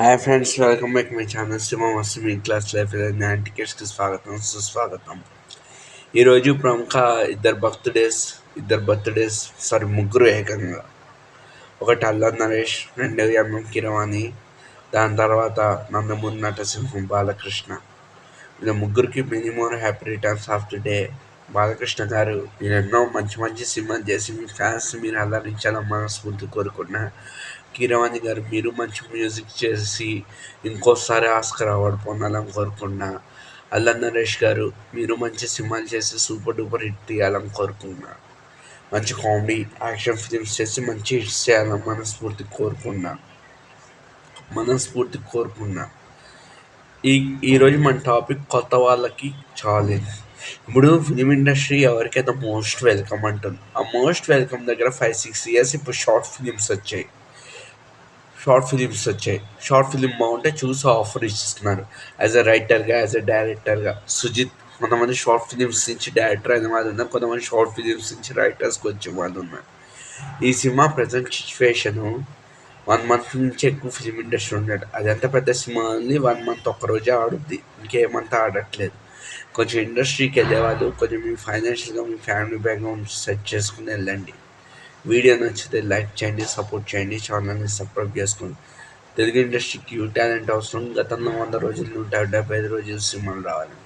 Hi friends, welcome back my channel సింహం వస్తుంది మీ class life టికెట్స్కి స్వాగతం సుస్వాగతం. ఈరోజు ప్రముఖ ఇద్దరు బర్త్డేస్ ముగ్గురు ఏకంగా. ఒకటి అల్లా నరేష్, రెండోది కీరవాణి, దాని తర్వాత నందమూరి నటసింహం బాలకృష్ణ. వీళ్ళ ముగ్గురికి many more happy returns of the day. Balakrishna గారు, మీరు ఎన్నో మంచి మంచి సినిమాలు చేసి మీ ఫ్యాన్స్ మీరు అల్లరించాలని మనస్ఫూర్తి కోరుకున్నా. కీరవాణి గారు, మీరు మంచి మ్యూజిక్ చేసి ఇంకోసారి ఆస్కార్ అవార్డు పొందాలని కోరుకున్నా. అల్ల నరేష్ గారు, మీరు మంచి సినిమాలు చేసి సూపర్ డూపర్ హిట్ తీయాలని కోరుకున్నా. మంచి కామెడీ యాక్షన్ ఫిలిమ్స్ చేసి మంచి హిట్స్ చేయాలని మనస్ఫూర్తి కోరుకున్నా. ఈరోజు మన టాపిక్ కొత్త వాళ్ళకి ఛాలెంజ్. ఇప్పుడు ఫిలిం ఇండస్ట్రీ ఎవరికైతే మోస్ట్ వెల్కమ్ అంటుంది. ఆ మోస్ట్ వెల్కమ్ దగ్గర 5-6 ఇయర్స్ ఇప్పుడు షార్ట్ ఫిలిం బాగుంటే చూసి ఆఫర్ ఇస్తున్నారు. యాజ్ అ రైటర్గా, యాజ్ అ డైరెక్టర్గా. సుజిత్, కొంతమంది షార్ట్ ఫిలిమ్స్ నుంచి డైరెక్టర్ అయిన వాళ్ళు ఉన్నారు, కొంతమంది షార్ట్ ఫిలిమ్స్ నుంచి రైటర్స్కి వచ్చే వాళ్ళు ఉన్నారు. ఈ సినిమా ప్రజెంట్ సిచ్యువేషను 1 మంత్ నుంచి ఎక్కువ ఫిలిం ఇండస్ట్రీ ఉండదు. అదంతా పెద్ద సినిమా ఉంది, 1 మంత్ ఒక్కరోజే ఆడుద్ది, ఇంకేమంతా ఆడట్లేదు. కొంచెం ఇండస్ట్రీకి వెళ్ళేవాళ్ళు కొంచెం మీ ఫైనాన్షియల్గా మీ ఫ్యామిలీ బ్యాక్గ్రౌండ్ సెట్ చేసుకుని వెళ్ళండి. వీడియో నచ్చితే లైక్ చేయండి, సపోర్ట్ చేయండి, ఛానల్ని సబ్స్క్రైబ్ చేసుకోండి. తెలుగు ఇండస్ట్రీకి యూ టాలెంట్ అవసరం. గతంలో 100 రోజులు 175 రోజులు సినిమాలు రావాలి.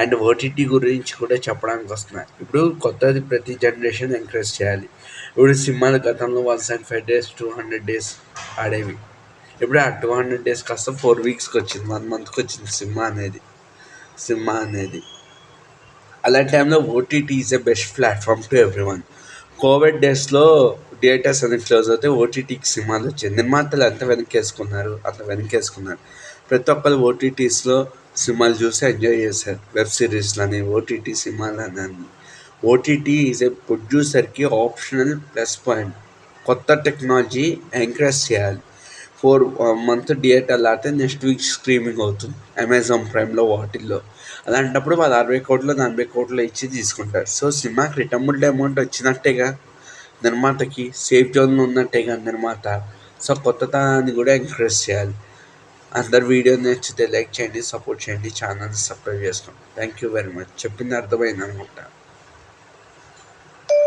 అండ్ ఓటీటీ గురించి కూడా చెప్పడానికి వస్తున్నాయి. ఇప్పుడు కొత్తది ప్రతి జనరేషన్ ఎంకరేజ్ చేయాలి. ఇప్పుడు సినిమాలు గతంలో 175 days 200 days ఆడేవి. ఇప్పుడు ఆ 200 days కాస్త 4 weeksకి వచ్చింది, 1 monthకి వచ్చింది సినిమా అనేది. అలాంటి టైంలో OTT is a best platform to every one. Covid డేస్లో థియేటర్స్ అన్ని క్లోజ్ అవుతే ఓటీటీకి సినిమాలు వచ్చాయి. నిర్మాతలు అంత వెనకేసుకున్నారు. ప్రతి ఒక్కరు ఓటీటీస్లో సినిమాలు చూసి ఎంజాయ్ చేశారు. వెబ్ సిరీస్లని, ఓటీటీ సినిమాలని. ఓటీటీ ఈజ్ ఏ ప్రొడ్యూసర్కి ఆప్షనల్ ప్లస్ పాయింట్. కొత్త టెక్నాలజీ ఎంకరేజ్ చేయాలి. 4 month థియేటర్లు ఆడితే నెక్స్ట్ వీక్ స్ట్రీమింగ్ అవుతుంది అమెజాన్ ప్రైమ్లో, వాటిల్లో. అలాంటప్పుడు వాళ్ళు 60 కోట్లు 40 కోట్లు ఇచ్చి తీసుకుంటారు. సో సినిమాకి రిటర్నబుల్ అమౌంట్ వచ్చినట్టేగా నిర్మాతకి, సేఫ్ జోన్లో ఉన్నట్టేగా నిర్మాత. సో కొత్తతనాన్ని కూడా ఎంకరేజ్ చేయాలి. అందరు వీడియో నచ్చితే లైక్ చేయండి, సపోర్ట్ చేయండి, ఛానల్ని సబ్స్క్రైబ్ చేసుకోండి. Thank you very much. చెప్పింది అర్థమైంది అనుకుంటా.